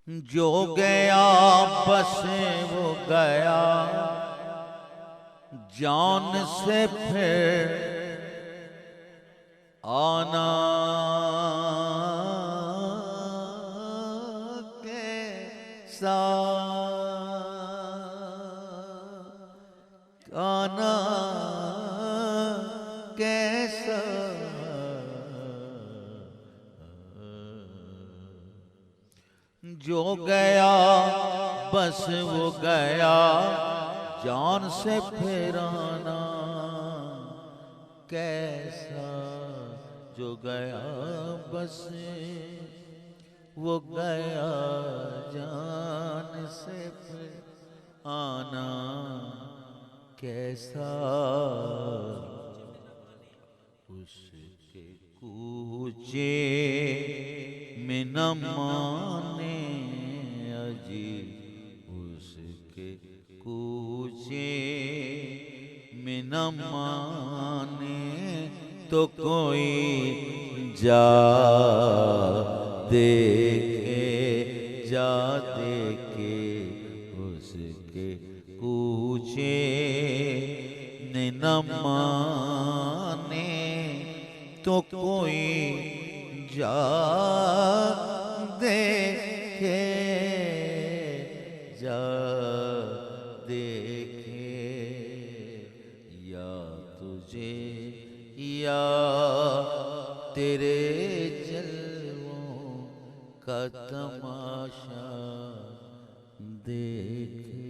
जो गया बस वो गया, जान से फिर आना कैसा, आना कैसा। जो गया बस वो गया, जान से फिर आना कैसा। जो गया बस वो गया, जान से फिर आना कैसा। उसके कूचे में न माने अजी, उसके कूचे में न माने तो कोई जा देखे, जा देखे। उसके कूचे ने न माने तो कोई जा देखे, जा देखे। या तुझे या तेरे जलवों का तमाशा देखे।